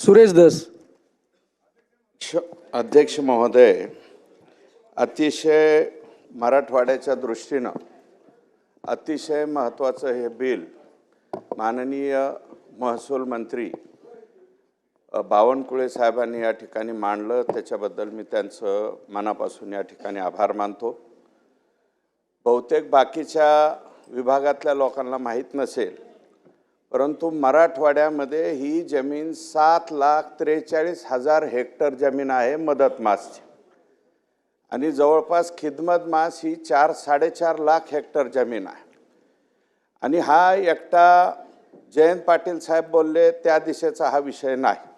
सुरेश दस। अध्यक्ष महोदय, अतिशय मराठवाड्याच्या दृष्टीनं अतिशय महत्त्वाचं हे बिल माननीय महसूल मंत्री बावनकुळे साहेबांनी या ठिकाणी मांडलं, त्याच्याबद्दल मी त्यांचं मनापासून या ठिकाणी आभार मानतो। बहुतेक बाकीच्या विभागातल्या लोकांना माहीत नसेल, परंतु मराठवाड्यामध्ये ही जमीन 7,43,000 हेक्टर जमीन आहे मदत मासची, आणि जवळपास खिदमत मास ही 4-4.5 लाख हेक्टर जमीन आहे। आणि हा एकटा जयंत पाटील साहेब बोलले त्या दिशेचा हा विषय नाही,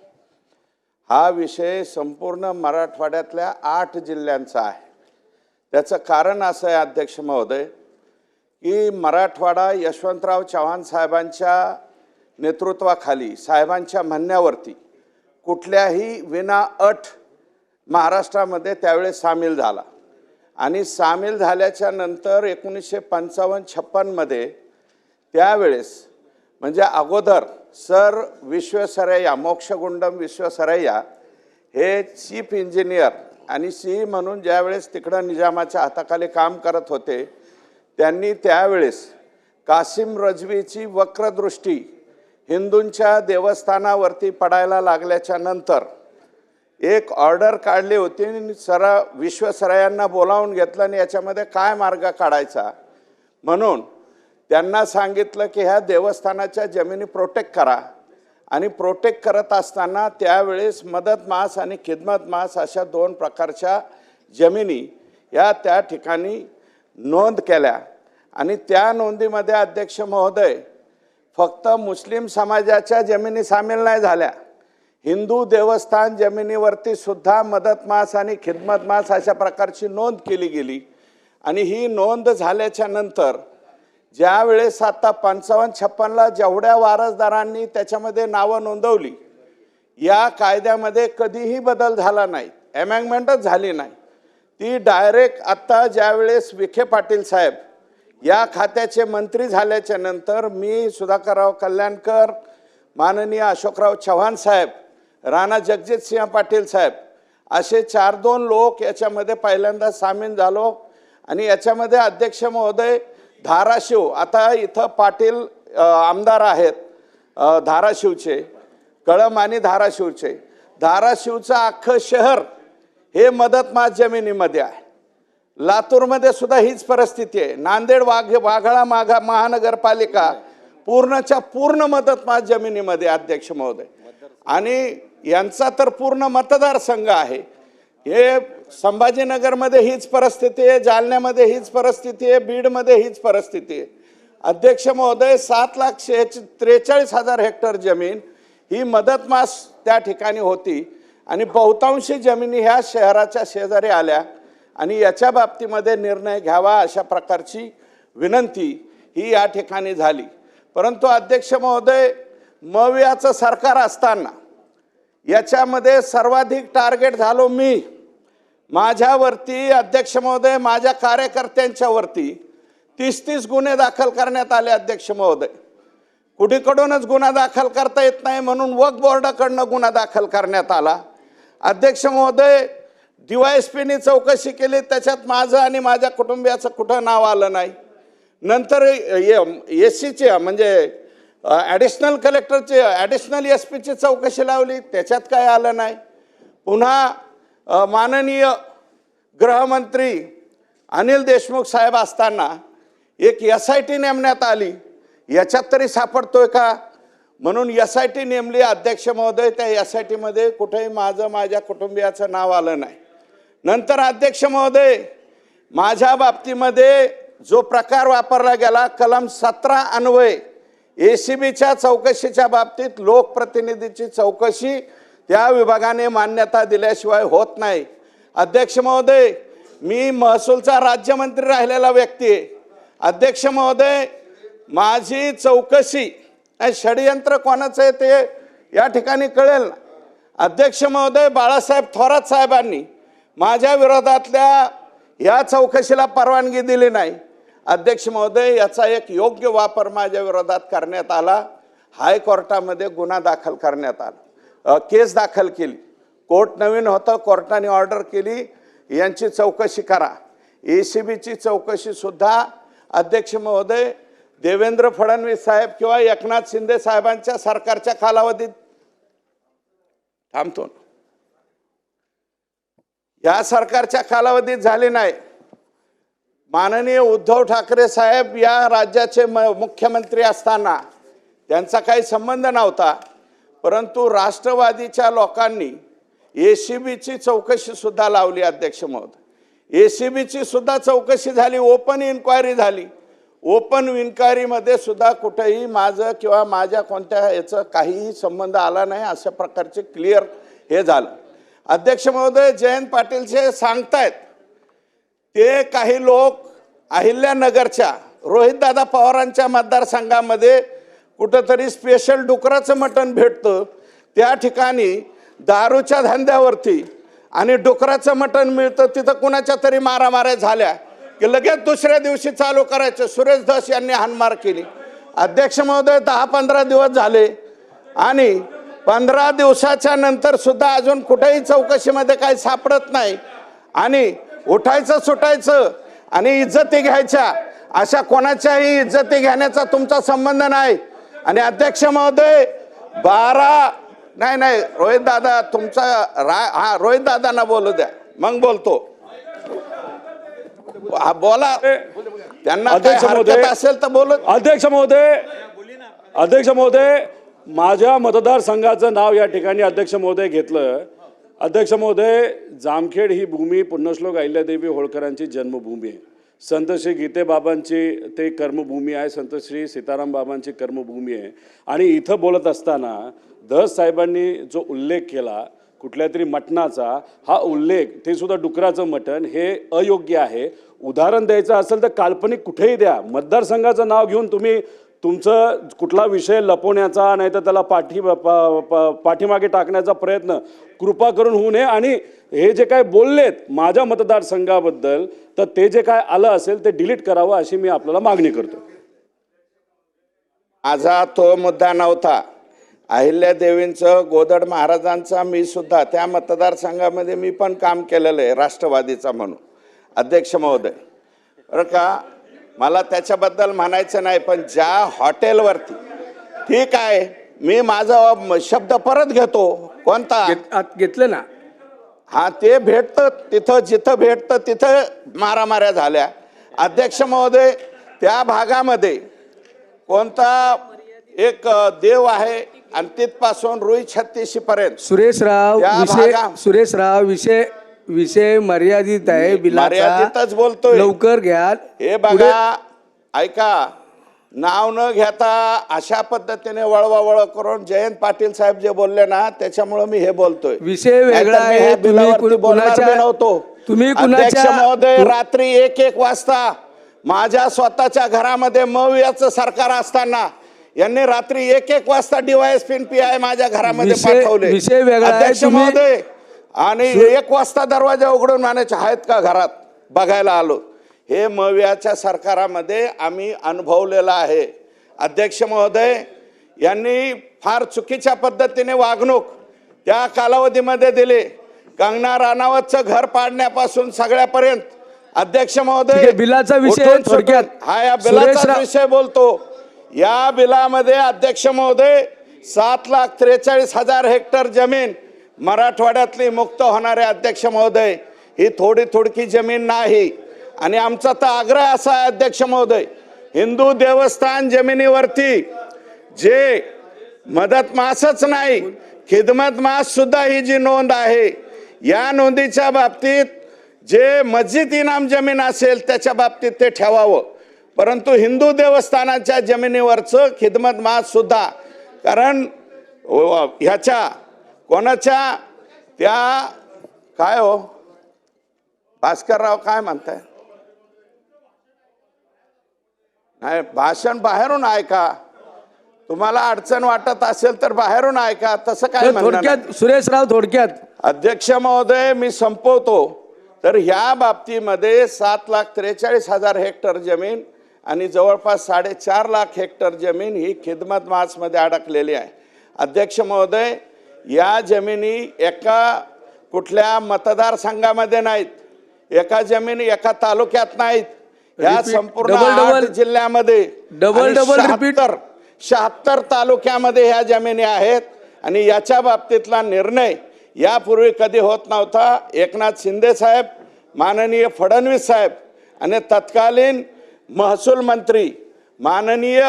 हा विषय संपूर्ण मराठवाड्यातल्या 8 जिल्ह्यांचा आहे। त्याचं कारण असं आहे अध्यक्ष महोदय की मराठवाडा यशवंतराव चव्हाण साहेबांच्या नेतृत्वाखाली साहेबांच्या म्हणण्यावरती कुठल्याही विना अट महाराष्ट्रामध्ये त्यावेळेस सामील झाला, आणि सामील झाल्याच्या नंतर 1955-56 मध्ये त्यावेळेस म्हणजे अगोदर सर विश्वेश्वरय्या मोक्षगुंडम विश्वेश्वरय्या हे चीफ इंजिनियर आणि सी म्हणून ज्यावेळेस तिकडं निजामाच्या हाताखाली काम करत होते, त्यांनी त्यावेळेस कासिम रजवीची वक्रदृष्टी हिंदूंच्या देवस्थानावरती पडायला लागल्याच्या नंतर एक ऑर्डर काढली होती आणि विश्वेश्वरय्यांना बोलावून घेतलं आणि याच्यामध्ये काय मार्ग काढायचा म्हणून त्यांना सांगितलं की ह्या देवस्थानाच्या जमिनी प्रोटेक्ट करा। आणि प्रोटेक्ट करत असताना त्यावेळेस मदत मास आणि खिदमत मास अशा 2 प्रकारच्या जमिनी या त्या ठिकाणी नोंद केल्या, आणि त्या नोंदीमध्ये अध्यक्ष महोदय फक्त मुस्लिम समाजाच्या जमिनी सामील नाही झाल्या, हिंदू देवस्थान जमिनीवरती सुद्धा मदत मास आणि खिदमत मास अशा प्रकारची नोंद केली गेली। आणि ही नोंद झाल्याच्या नंतर ज्या वेळेस आता 55-56ला जेवढ्या वारसदारांनी त्याच्यामध्ये नावं नोंदवली, या कायद्यामध्ये कधीही बदल झाला नाही, अमेंडमेंटच झाली नाही। ती डायरेक्ट आत्ता ज्यावेळेस विखे पाटील साहेब या खात्याचे मंत्री झाल्याच्या नंतर मी सुधाकरराव कल्याणकर, माननीय अशोकराव चव्हाण साहेब, राणा जगजितसिंह पाटील साहेब असे 4-2 लोक याच्यामध्ये पहिल्यांदा सामील झालो। आणि याच्यामध्ये अध्यक्ष महोदय धाराशिव, आता इथं पाटील आमदार आहेत धाराशिवचे, कळम आणि धाराशिवचे, धाराशिवचं अख्खं शहर हे मदत मास जमिनीमध्ये आहे। लातूरमध्ये सुद्धा हीच परिस्थिती आहे। नांदेड वाघाळा महानगरपालिका पूर्णच्या पूर्ण मदत मास जमिनीमध्ये अध्यक्ष महोदय, आणि यांचा तर पूर्ण मतदारसंघ आहे। हे संभाजीनगरमध्ये हीच परिस्थिती आहे, जालन्यामध्ये हीच परिस्थिती आहे, बीडमध्ये हीच परिस्थिती आहे। अध्यक्ष महोदय 7,43,000 हेक्टर जमीन ही मदत मास त्या ठिकाणी होती, आणि बहुतांशी जमिनी ह्या शहराच्या शेजारी आल्या, आणि याच्या बाबतीमध्ये निर्णय घ्यावा अशा प्रकारची विनंती ही या ठिकाणी झाली। परंतु अध्यक्ष महोदय मवियाचं सरकार असताना याच्यामध्ये सर्वाधिक टार्गेट झालो मी, माझ्यावरती अध्यक्ष महोदय माझ्या कार्यकर्त्यांच्यावरती 30 गुन्हे दाखल करण्यात आले। अध्यक्ष महोदय कुठेकडूनच गुन्हा दाखल करता येत नाही म्हणून वक्फ बोर्डाकडनं गुन्हा दाखल करण्यात आला। अध्यक्ष महोदय DYSPनी चौकशी केली, त्याच्यात माझं आणि माझ्या कुटुंबियाचं कुठं नाव आलं नाही। नंतर SCची म्हणजे ॲडिशनल कलेक्टरची ॲडिशनल SPची चौकशी लावली, त्याच्यात काय आलं नाही। पुन्हा माननीय गृहमंत्री अनिल देशमुख साहेब असताना एक SIT नेमण्यात आली, याच्यात तरी सापडतोय का म्हणून SIT नेमली। अध्यक्ष महोदय त्या SITमध्ये कुठेही माझ्या कुटुंबियाचं नाव आलं नाही। नंतर अध्यक्ष महोदय माझ्या बाबतीमध्ये जो प्रकार वापरला गेला, कलम 17 अन्वये ACBच्या चौकशीच्या बाबतीत लोकप्रतिनिधीची चौकशी त्या विभागाने मान्यता दिल्याशिवाय होत नाही। अध्यक्ष महोदय मी महसूलचा राज्यमंत्री राहिलेला व्यक्ती आहे। अध्यक्ष महोदय माझी चौकशी षडयंत्र कोणाचं आहे ते या ठिकाणी कळेल ना। अध्यक्ष महोदय बाळासाहेब थोरात साहेबांनी माझ्या विरोधातल्या या चौकशीला परवानगी दिली नाही। अध्यक्ष महोदय याचा एक योग्य वापर माझ्या विरोधात करण्यात आला, हायकोर्टामध्ये गुन्हा दाखल करण्यात आला। केस दाखल केली. कोर्ट नवीन होतं, कोर्टाने ऑर्डर केली यांची चौकशी करा. ACBची चौकशी सुद्धा अध्यक्ष महोदय देवेंद्र फडणवीस साहेब किंवा एकनाथ शिंदे साहेबांच्या सरकारच्या कालावधीत थांबतो, या सरकारच्या कालावधीत झाली नाही. माननीय उद्धव ठाकरे साहेब या राज्याचे मुख्यमंत्री असताना त्यांचा काही संबंध नव्हता, परंतु राष्ट्रवादीच्या लोकांनी ACBची चौकशी सुद्धा लावली. अध्यक्ष महोदय, ACBची सुद्धा चौकशी झाली, ओपन इन्क्वायरी झाली. ओपन इन्क्वायरीमध्ये सुद्धा कुठेही माझं किंवा माझ्या कोणत्या याचं काहीही संबंध आला नाही, अशा प्रकारचे क्लिअर हे झालं. अध्यक्ष महोदय, जयंत पाटील सांगतायत ते काही लोक अहिल्यानगरच्या रोहितदादा पवारांच्या मतदारसंघामध्ये कुठंतरी स्पेशल डुकराचं मटण भेटतं, त्या ठिकाणी दारूच्या धंद्यावरती आणि डुकराचं मटण मिळतं, तिथं कुणाच्या तरी मारामाऱ्या झाल्या की लगेच दुसऱ्या दिवशी चालू करायचं. सुरेश धस यांनी हाणमार केली. अध्यक्ष महोदय, 10-15 दिवस झाले आणि 15 दिवसाच्या नंतर सुद्धा अजून कुठेही चौकशीमध्ये काही सापडत नाही. आणि उठायचं सुटायचं आणि इज्जती घ्यायच्या, अशा कोणाच्याही इज्जती घेण्याचा तुमचा संबंध नाही. आणि अध्यक्ष महोदय, नाही रोहित दादा तुमचा हा रोहित दादांना बोलू द्या, मग बोलतो. बोला, त्यांना हरकत असेल तर बोलू. अध्यक्ष महोदय, माझ्या मतदारसंघाचं नाव या ठिकाणी अध्यक्ष महोदय घेतलं. अध्यक्ष महोदय, जामखेड ही भूमी पुण्यश्लोक अहिल्यादेवी होळकरांची जन्मभूमी आहे. संत श्री गीते बाबांची ते कर्मभूमी आहे, संत श्री सीताराम बाबांची कर्मभूमी आहे. आणि इथं बोलत असताना धस साहेबांनी जो उल्लेख केला कुठल्या तरी मटणाचा, हा उल्लेख ते सुद्धा डुकराचं मटण, हे अयोग्य आहे. उदाहरण द्यायचं असेल तर काल्पनिक कुठेही द्या. मतदारसंघाचं नाव घेऊन तुम्ही तुमचं कुठला विषय लपवण्याचा नाही तर त्याला पाठीमागे टाकण्याचा प्रयत्न कृपा करून होऊ नये. आणि हे जे काय बोललेत माझ्या मतदारसंघाबद्दल, तर ते जे काय आलं असेल ते डिलीट करावं अशी मी आपल्याला मागणी करतो. माझा तो मुद्दा नव्हता. अहिल्यादेवींचं, गोदड महाराजांचा मी सुद्धा त्या मतदारसंघामध्ये मी पण काम केलेलं आहे राष्ट्रवादीचा म्हणून. अध्यक्ष महोदय, बरं का, मला त्याच्याबद्दल म्हणायचं नाही, पण ज्या हॉटेलवरती, ठीक आहे, मी माझा शब्द परत घेतो. कोणता घेतलं ना? हा, ते भेटतं तिथं, जिथं भेटतं तिथं मारामाऱ्या झाल्या. अध्यक्ष महोदय, त्या भागामध्ये कोणता एक देव आहे आणि तिथपासून रुई 36 पर्यंत सुरेशराव विषय मर्यादित आहे. मर्यादितच बोलतोय, लवकर घ्या. हे बघा, ऐका, नाव न घेता अशा पद्धतीने वळवावळ करून जयंत पाटील साहेब जे बोलले ना, त्याच्यामुळे मी हे बोलतोय. विषय वेगळा आहे. तुम्ही अध्यक्ष महोदय, रात्री 1-1 वाजता माझ्या स्वतःच्या घरामध्ये मवियाचं सरकार असताना यांनी रात्री 1-1 वाजता DYSP PI माझ्या घरामध्ये पाठवले. विषय वेगळा आहे. अध्यक्ष महोदय, आणि 1 वाजता दरवाजा उघडून म्हणायचे आहेत का घरात, बघायला आलो. हे मवियाच्या सरकारामध्ये आम्ही अनुभवलेलं आहे. अध्यक्ष महोदय, यांनी फार चुकीच्या पद्धतीने वागणूक त्या कालावधीमध्ये दिली. कंगना राणावतचं घर पाडण्यापासून सगळ्यापर्यंत. अध्यक्ष महोदय, बिलाचा विषय थोडक्यात, हा या बिलाचा विषय बोलतो. या बिलामध्ये अध्यक्ष महोदय 7,43,000 हेक्टर जमीन मराठवाड्यातली मुक्त होणारे. अध्यक्ष महोदय, ही थोडकी जमीन नाही. आणि आमचा तर आग्रह असा आहे अध्यक्ष महोदय, हिंदू देवस्थान जमिनीवरती जे मदत मासच नाही, खिदमत मास सुद्धा ही जी नोंद आहे, या नोंदीच्या बाबतीत जे मस्जिद इनाम जमीन असेल त्याच्या बाबतीत ते ठेवावं. परंतु हिंदू देवस्थानाच्या जमिनीवरचं खिदमत मास सुद्धा, कारण ह्याच्या कोणाच्या त्या काय हो भास्करराव काय म्हणताय, नाही भाषण बाहेरून ऐका. तुम्हाला अडचण वाटत असेल तर बाहेरून ऐका, तसं काय थोडक्यात सुरेशराव, थोडक्यात. अध्यक्ष महोदय, मी संपवतो. तर ह्या बाबतीमध्ये 7,43,000 हेक्टर जमीन आणि जवळपास 4.5 लाख हेक्टर जमीन ही खिदमत मासमध्ये अडकलेली आहे. अध्यक्ष महोदय, या जमिनी एका कुठल्या मतदारसंघामध्ये नाहीत, एका जमिनी एका तालुक्यात नाहीत, या Repeat. संपूर्ण Double 8 जिल्ह्यामध्ये Double repeat. 76 तालुक्यामध्ये ह्या जमिनी आहेत. आणि याच्या बाबतीतला निर्णय यापूर्वी कधी होत नव्हता. एकनाथ शिंदे साहेब, माननीय फडणवीस साहेब आणि तत्कालीन महसूल मंत्री माननीय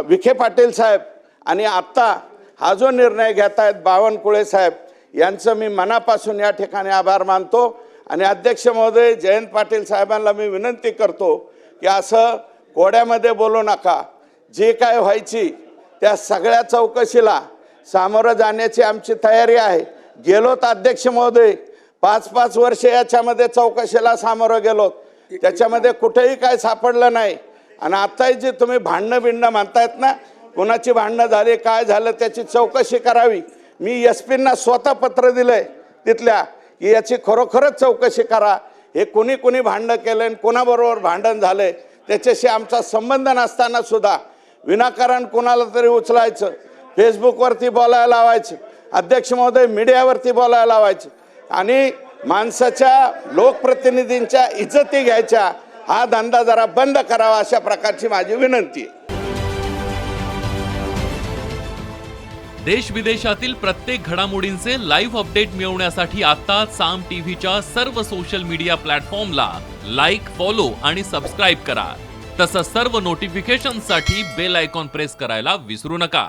विखे पाटील साहेब आणि आत्ता हा जो निर्णय घेत आहेत बावनकुळे साहेब, यांचं मी मनापासून या ठिकाणी आभार मानतो. आणि अध्यक्ष महोदय जयंत पाटील साहेबांना मी विनंती करतो की असं कोड्यामध्ये बोलू नका. जे काय व्हायची त्या सगळ्या चौकशीला सामोरं जाण्याची आमची तयारी आहे. गेलोत अध्यक्ष महोदय, 5-5 वर्ष याच्यामध्ये चौकशीला सामोरं गेलोत, त्याच्यामध्ये कुठेही काय सापडलं नाही. आणि आत्ताही जे तुम्ही भांडणं म्हणतायत ना, कोणाची भांडणं झाली काय झालं त्याची चौकशी करावी. मी SP-ना स्वतः पत्र दिलंय तिथल्या की याची खरोखरच चौकशी करा. हे कोणी भांडणं केलं आणि कोणाबरोबर भांडण झालंय त्याच्याशी आमचा संबंध नसताना सुद्धा विनाकारण कोणाला तरी उचलायचं, फेसबुकवरती बोलायला लावायचं, अध्यक्ष महोदय मीडियावरती बोलायला लावायचं आणि माणसाच्या लोकप्रतिनिधींच्या इज्जती घ्यायच्या, हा धंदा जरा बंद करावा अशा प्रकारची माझी विनंती आहे. देश विदेशातील प्रत्येक घडामोडींचे लाईव्ह अपडेट मिळवण्यासाठी आता साम टीव्हीच्या सर्व सोशल मीडिया प्लॅटफॉर्मला लाईक, फॉलो आणि सबस्क्राईब करा. तसंच सर्व नोटिफिकेशनसाठी बेल आयकॉन प्रेस करायला विसरू नका.